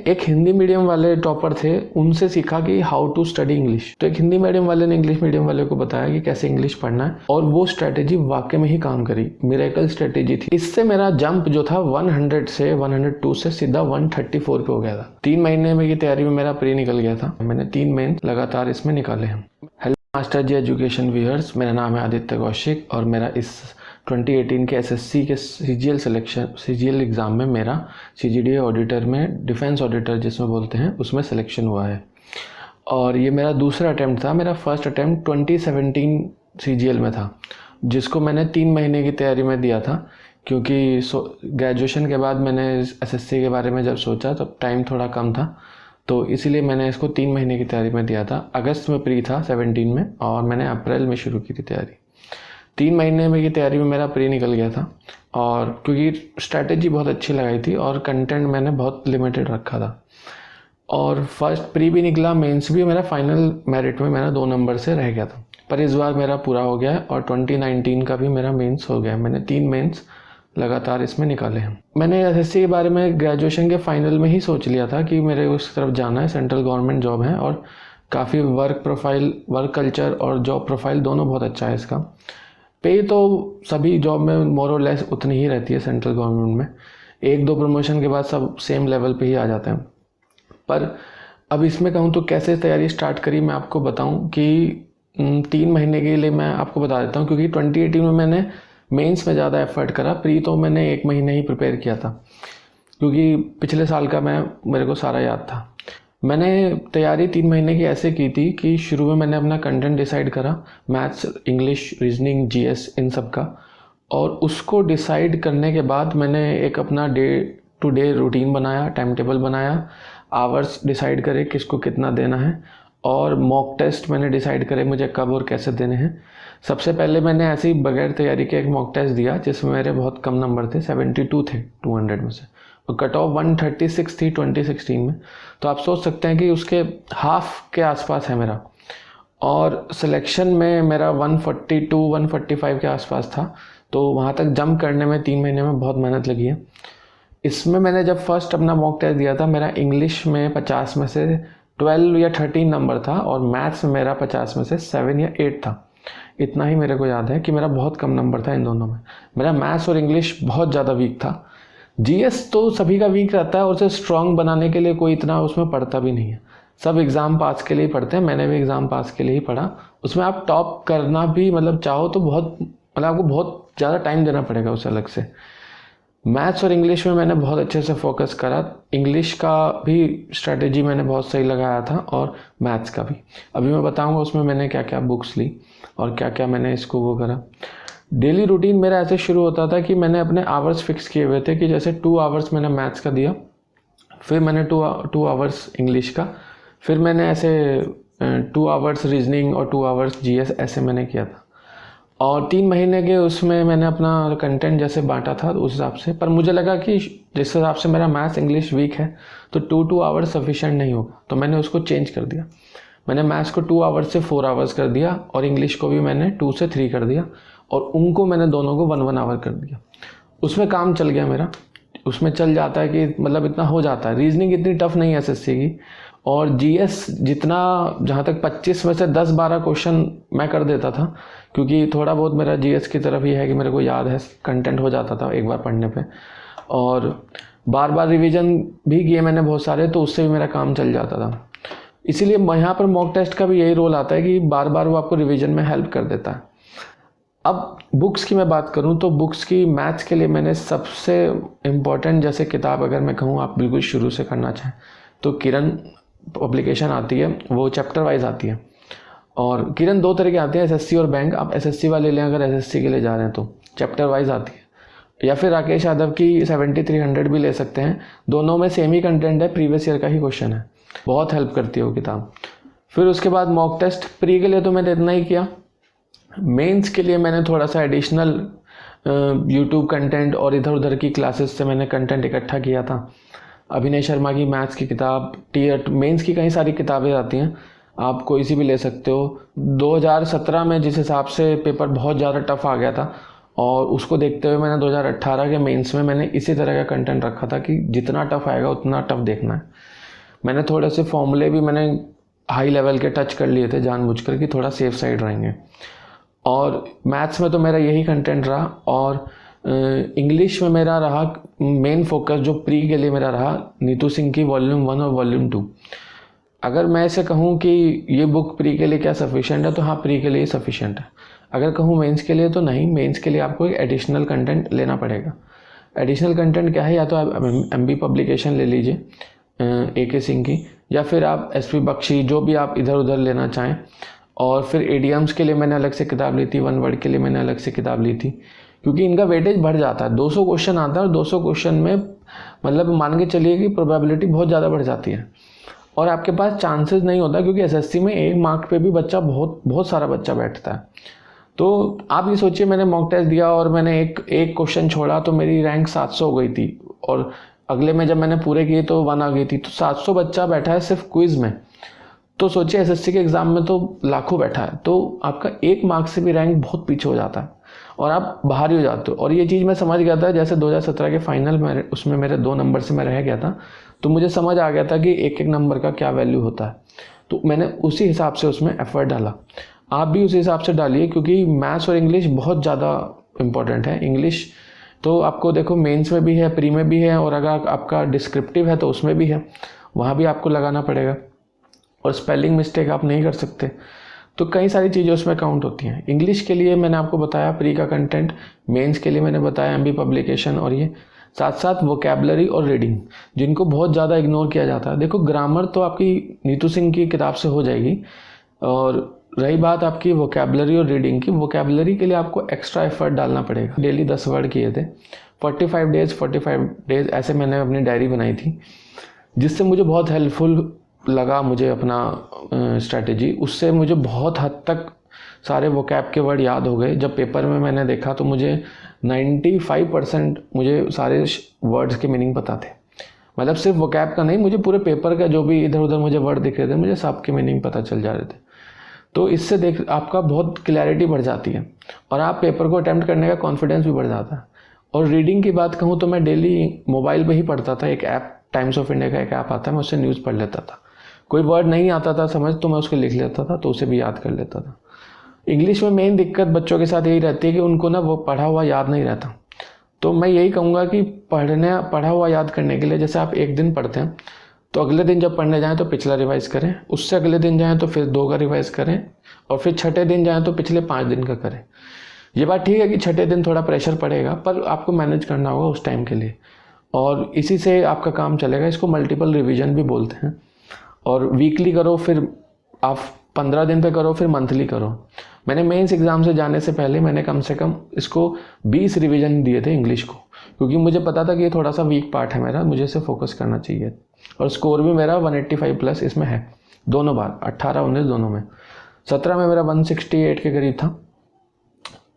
एक हिंदी मीडियम वाले टॉपर थे, उनसे सीखा कि हाउ टू स्टडी इंग्लिश। तो एक हिंदी मीडियम वाले ने इंग्लिश मीडियम वाले को बताया कि कैसे इंग्लिश पढ़ना है, और वो स्ट्रैटेजी वाकई में ही काम करी, मिरेकल स्ट्रैटेजी थी। इससे मेरा जंप जो था 100 से 102 से सीधा 134 पे हो गया था। 3 महीने में की तैयारी में मेरा प्री निकल गया था। मैंने 3 मेन लगातार इसमें निकाले हैं। हेलो मास्टर जी एजुकेशन व्यूअर्स, मेरा नाम है आदित्य कौशिक और मेरा इस 2018 के एसएससी के सीजीएल एग्ज़ाम में मेरा सीजीडीए ऑडिटर में डिफेंस ऑडिटर जिसमें बोलते हैं उसमें सिलेक्शन हुआ है। और ये मेरा दूसरा अटैम्प्ट था। मेरा फर्स्ट अटैम्प्ट 2017 सीजीएल में था, जिसको मैंने 3 महीने की तैयारी में दिया था, क्योंकि ग्रेजुएशन के बाद मैंने एसएससी के बारे में जब सोचा तब टाइम थोड़ा कम था, तो इसीलिए मैंने इसको 3 महीने की तैयारी में दिया था। अगस्त में प्री था 17 में, और मैंने अप्रैल में शुरू की थी तैयारी। 3 महीने में की तैयारी में मेरा प्री निकल गया था, और क्योंकि स्ट्रैटेजी बहुत अच्छी लगाई थी और कंटेंट मैंने बहुत लिमिटेड रखा था। और फर्स्ट प्री भी निकला, मेंस भी। मेरा फाइनल मेरिट में मेरा 2 नंबर से रह गया था, पर इस बार मेरा पूरा हो गया है और 2019 का भी मेरा मेंस हो गया। मैंने 3 मेंस लगातार इसमें निकाले हैं। मैंने एसएससी के बारे में ग्रेजुएशन के फाइनल में ही सोच लिया था कि मेरे उस तरफ जाना है। सेंट्रल गवर्नमेंट जॉब है और काफ़ी वर्क प्रोफाइल, वर्क कल्चर और जॉब प्रोफाइल दोनों बहुत अच्छा है इसका। पे तो सभी जॉब में मोर और लेस उतनी ही रहती है सेंट्रल गवर्नमेंट में, 1-2 प्रमोशन के बाद सब सेम लेवल पे ही आ जाते हैं। पर अब इसमें कहूँ तो कैसे तैयारी स्टार्ट करी मैं आपको बताऊँ कि 3 महीने के लिए मैं आपको बता देता हूँ, क्योंकि 2018 में मैंने मेंस में ज़्यादा एफर्ट करा। प्री तो मैंने 1 महीने ही प्रिपेयर किया था, क्योंकि पिछले साल का मेरे को सारा याद था। मैंने तैयारी 3 महीने की ऐसे की थी कि शुरू में मैंने अपना कंटेंट डिसाइड करा, मैथ्स, इंग्लिश, रीजनिंग, जीएस, इन सब का। और उसको डिसाइड करने के बाद मैंने एक अपना डे टू डे रूटीन बनाया, टाइम टेबल बनाया, आवर्स डिसाइड करे किसको कितना देना है, और मॉक टेस्ट मैंने डिसाइड करे मुझे कब और कैसे देने हैं। सबसे पहले मैंने ऐसे ही बगैर तैयारी के एक मॉक टेस्ट दिया, जिसमें मेरे बहुत कम नंबर थे, 72 थे 200 में से, और कट ऑफ 136 थी 2016 में। तो आप सोच सकते हैं कि उसके हाफ के आसपास है मेरा। और सिलेक्शन में मेरा 142-145 के आसपास था, तो वहाँ तक जंप करने में 3 महीने में बहुत मेहनत लगी है। इसमें मैंने जब फर्स्ट अपना मॉक टेस्ट दिया था, मेरा इंग्लिश में 50 में से 12 या 13 नंबर था, और मैथ्स में मेरा 50 में से 7 या 8 था। इतना ही मेरे को याद है कि मेरा बहुत कम नंबर था इन दोनों में। मेरा मैथ्स और इंग्लिश बहुत ज़्यादा वीक था। जीएस तो सभी का वीक रहता है, और उसे स्ट्रॉन्ग बनाने के लिए कोई इतना उसमें पढ़ता भी नहीं है। सब एग्ज़ाम पास के लिए पढ़ते हैं, मैंने भी एग्ज़ाम पास के लिए ही पढ़ा। उसमें आप टॉप करना भी चाहो तो आपको बहुत ज़्यादा टाइम देना पड़ेगा उसे अलग से। मैथ्स और इंग्लिश में मैंने बहुत अच्छे से फोकस करा। इंग्लिश का भी स्ट्रैटेजी मैंने बहुत सही लगाया था, और मैथ्स का भी। अभी मैं बताऊंगा उसमें मैंने क्या क्या बुक्स ली और क्या क्या मैंने इसको वो करा। डेली रूटीन मेरा ऐसे शुरू होता था कि मैंने अपने आवर्स फिक्स किए हुए थे, कि जैसे 2 आवर्स मैंने मैथ्स का दिया, फिर मैंने 2 आवर्स इंग्लिश का, फिर मैंने ऐसे 2 आवर्स रीजनिंग और 2 आवर्स जीएस, ऐसे मैंने किया था। और 3 महीने के उसमें मैंने अपना कंटेंट जैसे बांटा था उस हिसाब से। पर मुझे लगा कि जिस हिसाब से मेरा मैथ्स इंग्लिश वीक है, तो 2 आवर्स सफिशिएंट नहीं होगा, तो मैंने उसको चेंज कर दिया। मैंने मैथ्स को 2 आवर्स से 4 आवर्स कर दिया, और इंग्लिश को भी मैंने 2 से 3 कर दिया, और उनको मैंने दोनों को 1-1 आवर कर दिया। उसमें काम चल गया मेरा। उसमें चल जाता है कि इतना हो जाता है। रीजनिंग इतनी टफ नहीं है एसएससी की, और जीएस जितना, जहाँ तक 25 में से 10-12 क्वेश्चन मैं कर देता था, क्योंकि थोड़ा बहुत मेरा जीएस की तरफ ये है कि मेरे को याद है, कंटेंट हो जाता था एक बार पढ़ने पे, और बार बार रिवीजन भी किए मैंने बहुत सारे, तो उससे भी मेरा काम चल जाता था। इसीलिए यहाँ पर मॉक टेस्ट का भी यही रोल आता है कि बार बार वो आपको रिवीजन में हेल्प कर देता है। अब बुक्स की मैं बात करूं तो बुक्स की मैथ्स के लिए मैंने सबसे इम्पॉर्टेंट जैसे किताब अगर मैं कहूं आप बिल्कुल शुरू से करना चाहें तो किरण पब्लिकेशन आती है, वो चैप्टर वाइज आती है। और किरण 2 तरह की आती है, एसएससी और बैंक। आप एसएससी वाले लें अगर एसएससी के लिए जा रहे हैं तो चैप्टर वाइज आती है, या फिर राकेश यादव की 7300 भी ले सकते हैं। दोनों में सेम ही कंटेंट है, प्रीवियस यूर का ही क्वेश्चन है, बहुत हेल्प करती है वो किताब। फिर उसके बाद मॉक टेस्ट। प्री के लिए तो मैंने इतना ही किया। मेंस के लिए मैंने थोड़ा सा एडिशनल यूट्यूब कंटेंट और इधर उधर की क्लासेस से मैंने कंटेंट इकट्ठा किया था। अभिनय शर्मा की मैथ्स की किताब, टीएट मेंस की कई सारी किताबें आती हैं, आप कोई सी भी ले सकते हो। 2017 में जिस हिसाब से पेपर बहुत ज़्यादा टफ आ गया था, और उसको देखते हुए मैंने 2018 के मेंस में मैंने इसी तरह का कंटेंट रखा था कि जितना टफ आएगा उतना टफ देखना है। मैंने थोड़े से फॉर्मूले भी मैंने हाई लेवल के टच कर लिए थे जानबूझकर कि थोड़ा सेफ साइड रहेंगे। और मैथ्स में तो मेरा यही कंटेंट रहा, और इंग्लिश में मेरा रहा मेन फोकस जो प्री के लिए मेरा रहा नीतू सिंह की वॉल्यूम 1 और वॉल्यूम 2। अगर मैं ऐसे कहूँ कि ये बुक प्री के लिए क्या सफिशिएंट है, तो हाँ प्री के लिए सफिशिएंट है। अगर कहूँ मेंस के लिए तो नहीं, मेंस के लिए आपको एक एडिशनल कंटेंट लेना पड़ेगा। एडिशनल कंटेंट क्या है, या तो आप MB पब्लिकेशन ले लीजिए AK सिंह की, या फिर आप SP बख्शी, जो भी आप इधर उधर लेना चाहें। और फिर एडियम्स के लिए मैंने अलग से किताब ली थी, 1 वर्ड के लिए मैंने अलग से किताब ली थी, क्योंकि इनका वेटेज बढ़ जाता है। 200 क्वेश्चन आता है और 200 क्वेश्चन में मतलब मान के चलिए कि प्रोबेबिलिटी बहुत ज़्यादा बढ़ जाती है, और आपके पास चांसेस नहीं होता, क्योंकि SSC में 1 मार्क पे भी बच्चा बहुत सारा बच्चा बैठता है। तो आप ये सोचिए, मैंने मॉक टेस्ट दिया और मैंने एक क्वेश्चन छोड़ा तो मेरी रैंक 700 हो गई थी, और अगले में जब मैंने पूरे किए तो 1 आ गई थी। तो 700 बच्चा बैठा है सिर्फ क्विज में, तो सोचिए SSC के एग्ज़ाम में तो लाखों बैठा है, तो आपका 1 मार्क से भी रैंक बहुत पीछे हो जाता है और आप बाहर ही हो जाते हो। और ये चीज़ मैं समझ गया था, जैसे 2017 के फाइनल में उसमें मेरे 2 नंबर से मैं रह गया था, तो मुझे समझ आ गया था कि एक नंबर का क्या वैल्यू होता है। तो मैंने उसी हिसाब से उसमें एफर्ट डाला। आप भी उसी हिसाब से डालिए, क्योंकि मैथ्स और इंग्लिश बहुत ज़्यादा इम्पॉर्टेंट है। इंग्लिश तो आपको देखो मेंस में भी है, प्री में भी है, और अगर आपका डिस्क्रिप्टिव है तो उसमें भी है, वहाँ भी आपको लगाना पड़ेगा। और स्पेलिंग मिस्टेक आप नहीं कर सकते, तो कई सारी चीज़ें उसमें काउंट होती हैं। इंग्लिश के लिए मैंने आपको बताया प्री का कंटेंट, मेंस के लिए मैंने बताया MB पब्लिकेशन, और ये साथ साथ वोकैबुलरी और रीडिंग, जिनको बहुत ज़्यादा इग्नोर किया जाता है। देखो ग्रामर तो आपकी नीतू सिंह की किताब से हो जाएगी, और रही बात आपकी वोकैबुलरी और रीडिंग की, वोकैबुलरी के लिए आपको एक्स्ट्रा एफर्ट डालना पड़ेगा। डेली 10 वर्ड किए थे, 45 डेज ऐसे मैंने अपनी डायरी बनाई थी, जिससे मुझे बहुत हेल्पफुल लगा मुझे अपना स्ट्रैटेजी। उससे मुझे बहुत हद तक सारे वोकैब के वर्ड याद हो गए। जब पेपर में मैंने देखा तो मुझे 95% मुझे सारे वर्ड्स के मीनिंग पता थे। मतलब सिर्फ वोकैब का नहीं, मुझे पूरे पेपर का जो भी इधर उधर मुझे वर्ड दिख रहे थे, मुझे सब के मीनिंग पता चल जा रहे थे। तो इससे देख आपका बहुत क्लैरिटी बढ़ जाती है, और आप पेपर को अटैम्प्ट करने का कॉन्फिडेंस भी बढ़ जाता है। और रीडिंग की बात कहूँ तो मैं डेली मोबाइल पे ही पढ़ता था। एक ऐप टाइम्स ऑफ इंडिया का एक ऐप आता है, मैं उससे न्यूज़ पढ़ लेता था। कोई वर्ड नहीं आता था समझ तो मैं उसको लिख लेता था, तो उसे भी याद कर लेता था। इंग्लिश में मेन दिक्कत बच्चों के साथ यही रहती है कि उनको ना वो पढ़ा हुआ याद नहीं रहता। तो मैं यही कहूँगा कि पढ़ा हुआ याद करने के लिए, जैसे आप एक दिन पढ़ते हैं तो अगले दिन जब पढ़ने जाएं तो पिछला रिवाइज़ करें, उससे अगले दिन जाएं तो फिर 2 का रिवाइज़ करें, और फिर छठे दिन जाएं तो पिछले 5 दिन का करें। ये बात ठीक है कि छठे दिन थोड़ा प्रेशर पड़ेगा, पर आपको मैनेज करना होगा उस टाइम के लिए, और इसी से आपका काम चलेगा। इसको मल्टीपल रिविजन भी बोलते हैं। और वीकली करो, फिर आप 15 दिन पे करो, फिर मंथली करो। मैंने मेंस एग्ज़ाम से जाने से पहले मैंने कम से कम इसको 20 रिवीजन दिए थे इंग्लिश को, क्योंकि मुझे पता था कि ये थोड़ा सा वीक पार्ट है मेरा, मुझे इसे फोकस करना चाहिए। और स्कोर भी मेरा 185 प्लस इसमें है दोनों बार, 18-19 दोनों में। 17 में मेरा 168 के करीब था।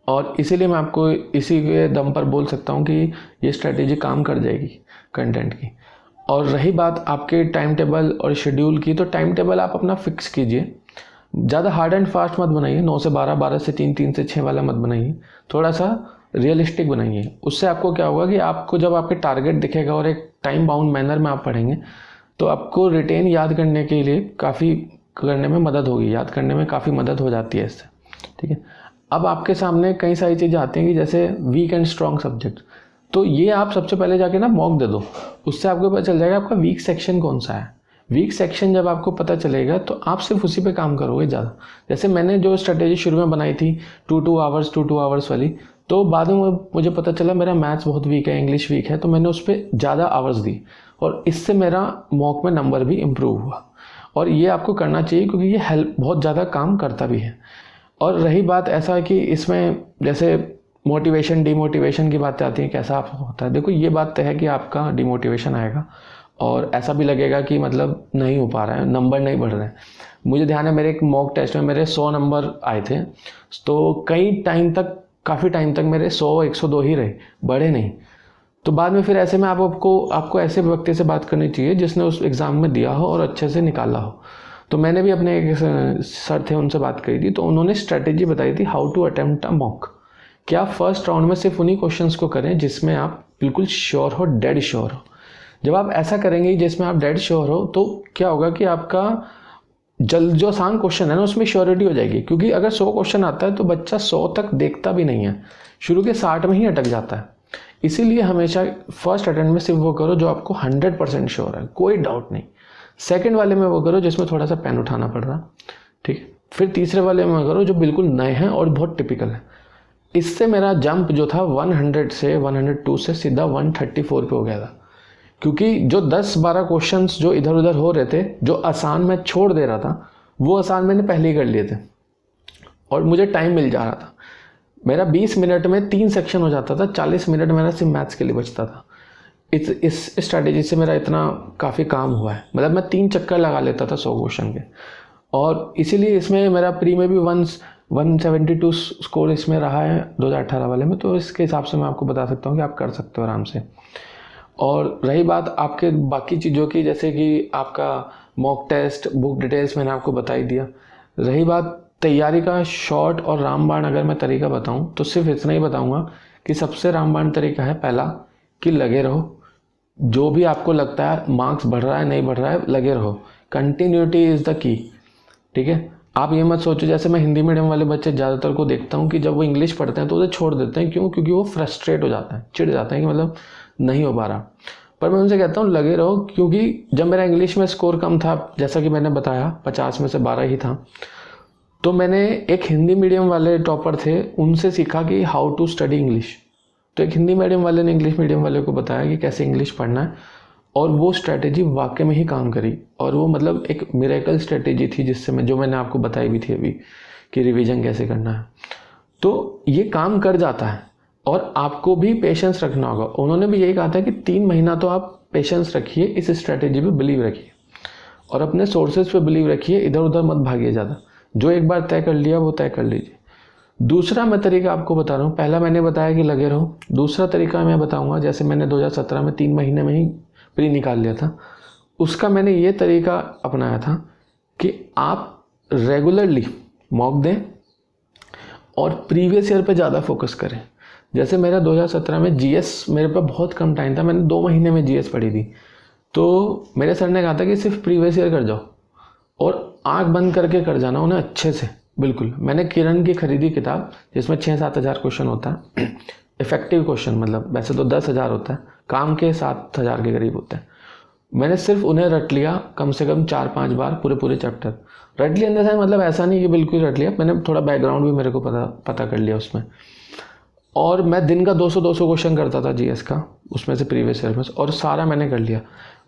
और इसीलिए मैं आपको इसी के दम पर बोल सकता हूँ कि ये स्ट्रैटेजी काम कर जाएगी कंटेंट की। और रही बात आपके टाइम टेबल और शेड्यूल की, तो टाइम टेबल आप अपना फिक्स कीजिए। ज़्यादा हार्ड एंड फास्ट मत बनाइए, 9 से 12, 12 से 3, 3 से 6 वाला मत बनाइए। थोड़ा सा रियलिस्टिक बनाइए। उससे आपको क्या होगा कि आपको जब आपके टारगेट दिखेगा और एक टाइम बाउंड मैनर में आप पढ़ेंगे, तो आपको रिटेन याद करने के लिए काफ़ी करने में मदद होगी, याद करने में काफ़ी मदद हो जाती है इससे। ठीक है, अब आपके सामने कई सारी चीज़ें आती हैं कि जैसे वीक एंड स्ट्रॉन्ग सब्जेक्ट, तो ये आप सबसे पहले जाके ना मॉक दे दो, उससे आपको पता चल जाएगा आपका वीक सेक्शन कौन सा है। वीक सेक्शन जब आपको पता चलेगा तो आप सिर्फ उसी पे काम करोगे ज़्यादा। जैसे मैंने जो स्ट्रेटेजी शुरू में बनाई थी 2 आवर्स वाली, तो बाद में मुझे पता चला मेरा मैथ्स बहुत वीक है, इंग्लिश वीक है, तो मैंने उस पर ज़्यादा आवर्स दी, और इससे मेरा मॉक में नंबर भी इम्प्रूव हुआ। और ये आपको करना चाहिए, क्योंकि ये हेल्प बहुत ज़्यादा काम करता भी है। और रही बात ऐसा कि इसमें जैसे मोटिवेशन डिमोटिवेशन की बातें आती हैं, कैसा आप होता है, देखो ये बात तय है कि आपका डिमोटिवेशन आएगा, और ऐसा भी लगेगा कि मतलब नहीं हो पा रहा है, नंबर नहीं बढ़ रहे हैं। मुझे ध्यान है मेरे एक मॉक टेस्ट में मेरे 100 नंबर आए थे, तो काफ़ी टाइम तक मेरे 100-102 ही रहे, बढ़े नहीं। तो बाद में फिर ऐसे में आपको ऐसे व्यक्ति से बात करनी चाहिए जिसने उस एग्ज़ाम में दिया हो और अच्छे से निकाला हो। तो मैंने भी अपने एक सर थे, उनसे बात करी थी, तो उन्होंने स्ट्रेटेजी बताई थी how to attempt a mock, कि आप फर्स्ट राउंड में सिर्फ उन्हीं क्वेश्चंस को करें जिसमें आप बिल्कुल श्योर हो, डेड श्योर हो। जब आप ऐसा करेंगे जिसमें आप डेड श्योर हो तो क्या होगा कि आपका जो आसान क्वेश्चन है ना उसमें श्योरिटी हो जाएगी, क्योंकि अगर 100 क्वेश्चन आता है तो बच्चा 100 तक देखता भी नहीं है, शुरू के 60 में ही अटक जाता है। इसीलिए हमेशा फर्स्ट अटेम्प्ट में सिर्फ वो करो जो आपको 100% श्योर है, कोई डाउट नहीं। सेकंड वाले में वो करो जिसमें थोड़ा सा पेन उठाना पड़ रहा, ठीक है। फिर तीसरे वाले में करो जो बिल्कुल नए हैं और बहुत टिपिकल है। इससे मेरा जंप जो था 100 से 102 से सीधा 134 पे हो गया था, क्योंकि जो 10-12 क्वेश्चंस जो इधर उधर हो रहे थे, जो आसान मैं छोड़ दे रहा था, वो आसान मैंने पहले ही कर लिए थे और मुझे टाइम मिल जा रहा था। मेरा 20 मिनट में 3 सेक्शन हो जाता था, 40 मिनट मेरा सिर्फ मैथ्स के लिए बचता था। इस स्ट्रैटेजी से मेरा इतना काफ़ी काम हुआ है, मतलब मैं 3 चक्कर लगा लेता था 100 क्वेश्चन के, और इसीलिए इसमें मेरा प्री में भी 172 स्कोर इसमें रहा है 2018 वाले में। तो इसके हिसाब से मैं आपको बता सकता हूँ कि आप कर सकते हो आराम से। और रही बात आपके बाकी चीज़ों की, जैसे कि आपका मॉक टेस्ट, बुक डिटेल्स मैंने आपको बता ही दिया। रही बात तैयारी का शॉर्ट और रामबाण, अगर मैं तरीका बताऊं तो सिर्फ इतना ही बताऊंगा कि सबसे रामबाण तरीका है पहला कि लगे रहो, जो भी आपको लगता है मार्क्स बढ़ रहा है नहीं बढ़ रहा है, लगे रहो। कंटिन्यूटी इज़ द की, ठीक है। आप ये मत सोचो, जैसे मैं हिंदी मीडियम वाले बच्चे ज़्यादातर को देखता हूँ कि जब वो इंग्लिश पढ़ते हैं तो उसे छोड़ देते हैं। क्यों? क्योंकि वो फ्रस्ट्रेट हो जाते हैं, चिढ़ जाते हैं कि मतलब नहीं हो पा रहा। पर मैं उनसे कहता हूँ लगे रहो, क्योंकि जब मेरा इंग्लिश में स्कोर कम था, जैसा कि मैंने बताया 50 में से 12 ही था, तो मैंने एक हिंदी मीडियम वाले टॉपर थे उनसे सीखा कि हाउ टू स्टडी इंग्लिश। तो एक हिंदी मीडियम वाले ने इंग्लिश मीडियम वाले को बताया कि कैसे इंग्लिश पढ़ना है, और वो स्ट्रैटेजी वाकई में ही काम करी। और वो मतलब एक मिरेकल स्ट्रैटेजी थी जिससे मैंने आपको बताई भी थी अभी कि रिवीजन कैसे करना है। तो ये काम कर जाता है और आपको भी पेशेंस रखना होगा। उन्होंने भी यही कहा था कि 3 महीना तो आप पेशेंस रखिए, इस स्ट्रैटेजी पे बिलीव रखिए और अपने सोर्सेज पे बिलीव रखिए, इधर उधर मत भागिए ज़्यादा। जो एक बार तय कर लिया वो तय कर लीजिए। दूसरा मैं तरीका आपको बता रहा हूँ, पहला मैंने बताया कि लगे रहो, दूसरा तरीका मैं बताऊँगा, जैसे मैंने 2017 में 3 महीने में ही प्री निकाल लिया था, उसका मैंने ये तरीका अपनाया था कि आप रेगुलरली मॉक दें और प्रीवियस ईयर पे ज़्यादा फोकस करें। जैसे मेरा 2017 में जीएस, मेरे पे बहुत कम टाइम था, मैंने 2 महीने में जीएस पढ़ी थी, तो मेरे सर ने कहा था कि सिर्फ प्रीवियस ईयर कर जाओ और आंख बंद करके कर जाना उन्हें अच्छे से, बिल्कुल। मैंने किरण की खरीदी किताब, जिसमें 6-7 हज़ार क्वेश्चन होता है, इफेक्टिव क्वेश्चन, मतलब वैसे तो 10,000 होता है, काम के 7,000 के करीब होते हैं। मैंने सिर्फ उन्हें रट लिया कम से कम 4-5 बार, पूरे चैप्टर रट लिया। अंदर से मतलब ऐसा नहीं कि बिल्कुल रट लिया, मैंने थोड़ा बैकग्राउंड भी मेरे को पता कर लिया उसमें। और मैं दिन का 200 क्वेश्चन करता था जीएस का, उसमें से प्रीवियस ईयर में, और सारा मैंने कर लिया।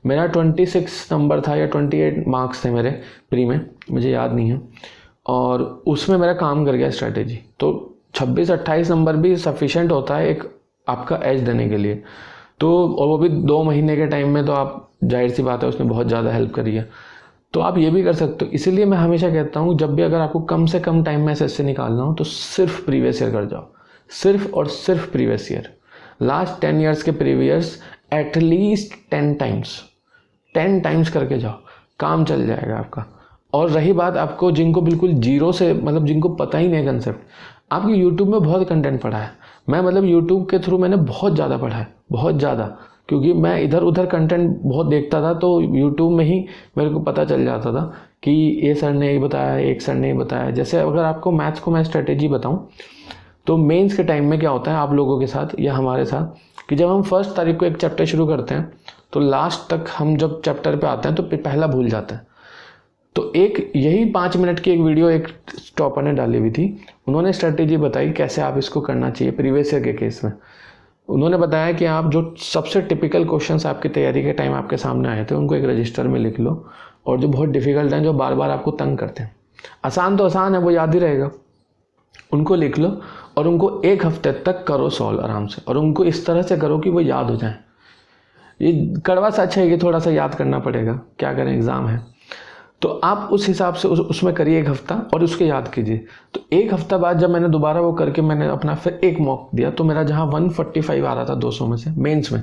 मेरा 26 नंबर था या 28 मार्क्स थे मेरे प्री में, मुझे याद नहीं है, और उसमें मेरा काम कर गया स्ट्रैटेजी। तो 26-28 नंबर भी सफिशेंट होता है एक आपका एज देने के लिए। तो और वो भी 2 महीने के टाइम में, तो आप जाहिर सी बात है उसने बहुत ज़्यादा हेल्प करी है। तो आप ये भी कर सकते हो। इसीलिए मैं हमेशा कहता हूँ जब भी अगर आपको कम से कम टाइम में एसएससी निकालना हो तो सिर्फ प्रीवियस ईयर कर जाओ, सिर्फ और सिर्फ प्रीवियस ईयर। लास्ट 10 ईयर्स के प्रीवियस एटलीस्ट 10 टाइम्स करके जाओ, काम चल जाएगा आपका। और रही बात आपको जिनको बिल्कुल जीरो से, मतलब जिनको पता ही नहीं कंसेप्ट, आपकी यूट्यूब में बहुत कंटेंट पढ़ा है। मैं मतलब यूट्यूब के थ्रू मैंने बहुत ज़्यादा पढ़ा है, बहुत ज़्यादा, क्योंकि मैं इधर उधर कंटेंट बहुत देखता था, तो यूट्यूब में ही मेरे को पता चल जाता था कि ये सर ने ये बताया, एक सर ने ये बताया। जैसे अगर आपको मैथ्स को मैं स्ट्रेटेजी बताऊँ तो मेंस के टाइम में क्या होता है आप लोगों के साथ या हमारे साथ, कि जब हम 1 तारीख को एक चैप्टर शुरू करते हैं तो लास्ट तक हम जब चैप्टर पे आते हैं तो पहला भूल जाते हैं। तो एक यही 5 मिनट की एक वीडियो एक टॉपर ने डाली हुई थी, उन्होंने स्ट्रेटेजी बताई कैसे आप इसको करना चाहिए प्रीवियस ईयर के केस में। उन्होंने बताया कि आप जो सबसे टिपिकल क्वेश्चंस आपकी तैयारी के टाइम आपके सामने आए थे उनको एक रजिस्टर में लिख लो, और जो बहुत डिफिकल्ट हैं, जो बार बार आपको तंग करते हैं, आसान तो आसान है, वो याद ही रहेगा, उनको लिख लो और उनको 1 हफ्ते तक करो सॉल्व आराम से, और उनको इस तरह से करो कि वो याद हो जाए। ये कड़वा सा अच्छा है कि थोड़ा सा याद करना पड़ेगा, क्या करें एग्ज़ाम है, तो आप उस हिसाब से उसमें करिए 1 हफ्ता और उसके याद कीजिए। तो 1 हफ्ता बाद जब मैंने दोबारा वो करके मैंने अपना फिर एक मॉक दिया, तो मेरा जहाँ 145 आ रहा था 200 में से मेंस में,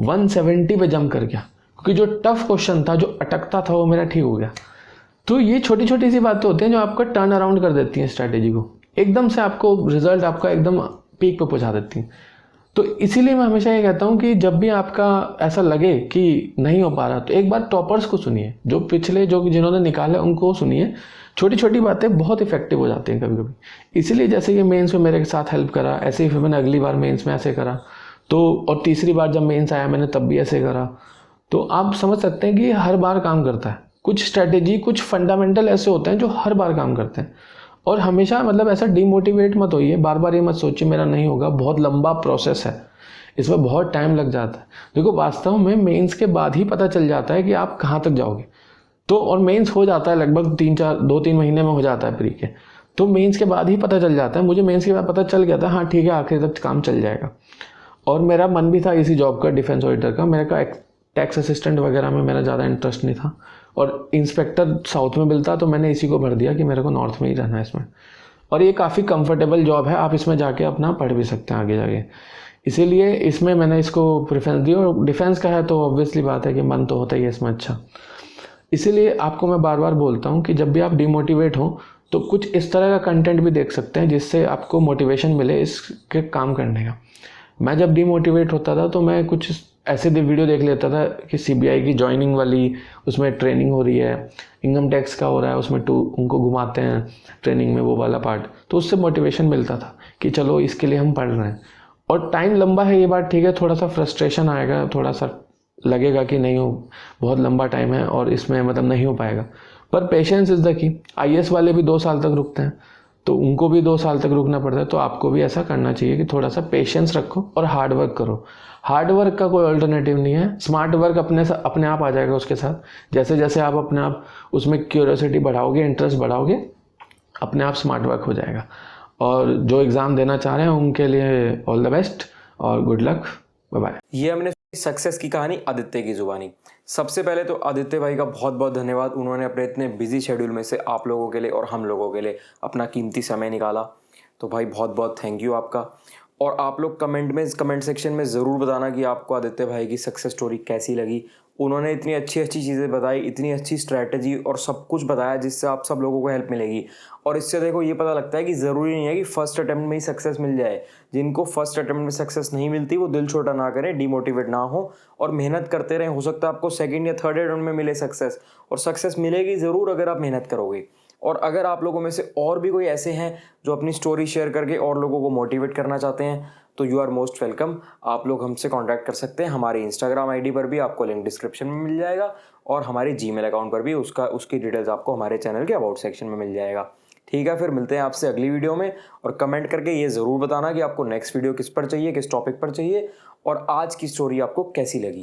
170 पे जंप कर गया, क्योंकि जो टफ क्वेश्चन था, जो अटकता था, वो मेरा ठीक हो गया। तो ये छोटी छोटी सी बातें होती हैं जो आपका टर्न अराउंड कर देती हैं स्ट्रैटेजी को, एकदम से आपको रिजल्ट आपका एकदम पीक पे पहुंचा देती हैं। तो इसीलिए मैं हमेशा ये कहता हूँ कि जब भी आपका ऐसा लगे कि नहीं हो पा रहा तो एक बार टॉपर्स को सुनिए, जो पिछले जो जिन्होंने निकाला उनको सुनिए। छोटी छोटी बातें बहुत इफेक्टिव हो जाती हैं कभी कभी। इसीलिए जैसे ये मेंस में मेरे साथ हेल्प करा, ऐसे ही फिर मैंने अगली बार मेंस में ऐसे करा, तो और तीसरी बार जब मेंस आया मैंने तब भी ऐसे करा। तो आप समझ सकते हैं कि हर बार काम करता है। कुछ स्ट्रेटेजी, कुछ फंडामेंटल ऐसे होते हैं जो हर बार काम करते हैं। और हमेशा मतलब ऐसा डिमोटिवेट मत होइए, बार बार ये मत सोचिए मेरा नहीं होगा, बहुत लंबा प्रोसेस है, इसमें बहुत टाइम लग जाता है। देखो वास्तव में मेंस के बाद ही पता चल जाता है कि आप कहाँ तक जाओगे। तो और मेंस हो जाता है लगभग 2-3 महीने में हो जाता है प्री के। तो मेंस के बाद ही पता चल जाता है। मुझे मेंस के बाद पता चल गया था हाँ ठीक है आखिर तक काम चल जाएगा। और मेरा मन भी था इसी जॉब का, डिफेंस ऑडिटर का। मेरे का टैक्स असिस्टेंट वगैरह में मेरा ज़्यादा इंटरेस्ट नहीं था, और इंस्पेक्टर साउथ में मिलता तो मैंने इसी को भर दिया कि मेरे को नॉर्थ में ही रहना है इसमें। और ये काफ़ी कंफर्टेबल जॉब है, आप इसमें जाके अपना पढ़ भी सकते हैं आगे जाके। इसीलिए इसमें मैंने इसको प्रेफरेंस दी। और डिफेंस का है तो ऑब्वियसली बात है कि मन तो होता ही है इसमें अच्छा। इसीलिए आपको मैं बार बार बोलता हूँ कि जब भी आप डिमोटिवेट हो तो कुछ इस तरह का कंटेंट भी देख सकते हैं जिससे आपको मोटिवेशन मिले इसके काम करने का। मैं जब डिमोटिवेट होता था तो मैं कुछ ऐसे वीडियो देख लेता था कि सीबीआई की जॉइनिंग वाली, उसमें ट्रेनिंग हो रही है, इनकम टैक्स का हो रहा है, उसमें उनको घुमाते हैं ट्रेनिंग में वो वाला पार्ट, तो उससे मोटिवेशन मिलता था कि चलो इसके लिए हम पढ़ रहे हैं। और टाइम लंबा है ये बात ठीक है, थोड़ा सा फ्रस्ट्रेशन आएगा, थोड़ा सा लगेगा कि नहीं हो बहुत लंबा टाइम है और इसमें मतलब नहीं हो पाएगा, पर patience is the key. IAS वाले भी 2 साल तक रुकते हैं, तो उनको भी 2 साल तक रुकना पड़ता है। तो आपको भी ऐसा करना चाहिए कि थोड़ा सा पेशेंस रखो और हार्ड वर्क करो। हार्ड वर्क का कोई अल्टरनेटिव नहीं है, स्मार्ट वर्क अपने आप आ जाएगा उसके साथ। जैसे जैसे आप अपने आप उसमें क्यूरियोसिटी बढ़ाओगे, इंटरेस्ट बढ़ाओगे, अपने आप स्मार्ट वर्क हो जाएगा। और जो एग्ज़ाम देना चाह रहे हैं उनके लिए ऑल द बेस्ट और गुड लक, बाय बाय। ये हमने सक्सेस की कहानी आदित्य की जुबानी। सबसे पहले तो आदित्य भाई का बहुत बहुत धन्यवाद, उन्होंने अपने इतने बिजी शेड्यूल में से आप लोगों के लिए और हम लोगों के लिए अपना कीमती समय निकाला। तो भाई बहुत बहुत थैंक यू आपका। और आप लोग कमेंट सेक्शन में ज़रूर बताना कि आपको आदित्य भाई की सक्सेस स्टोरी कैसी लगी। उन्होंने इतनी अच्छी अच्छी चीज़ें बताई, इतनी अच्छी स्ट्रैटेजी और सब कुछ बताया जिससे आप सब लोगों को हेल्प मिलेगी। और इससे देखो ये पता लगता है कि ज़रूरी नहीं है कि फर्स्ट अटेम्प्ट में ही सक्सेस मिल जाए। जिनको फर्स्ट अटेम्प्ट में सक्सेस नहीं मिलती वो दिल छोटा ना करें, डिमोटिवेट ना हो और मेहनत करते रहें। हो सकता है आपको सेकंड या थर्ड अटेम्प्ट में मिले सक्सेस, और सक्सेस मिलेगी ज़रूर अगर आप मेहनत करोगे। और अगर आप लोगों में से और भी कोई ऐसे हैं जो अपनी स्टोरी शेयर करके और लोगों को मोटिवेट करना चाहते हैं तो यू आर मोस्ट वेलकम। आप लोग हमसे कांटेक्ट कर सकते हैं। हमारे इंस्टाग्राम आईडी पर भी आपको लिंक डिस्क्रिप्शन में मिल जाएगा, और हमारे जीमेल अकाउंट पर भी उसकी डिटेल्स आपको हमारे चैनल के अबाउट सेक्शन में मिल जाएगा। ठीक है, फिर मिलते हैं आपसे अगली वीडियो में। और कमेंट करके ये ज़रूर बताना कि आपको नेक्स्ट वीडियो किस पर चाहिए, किस टॉपिक पर चाहिए, और आज की स्टोरी आपको कैसी लगी।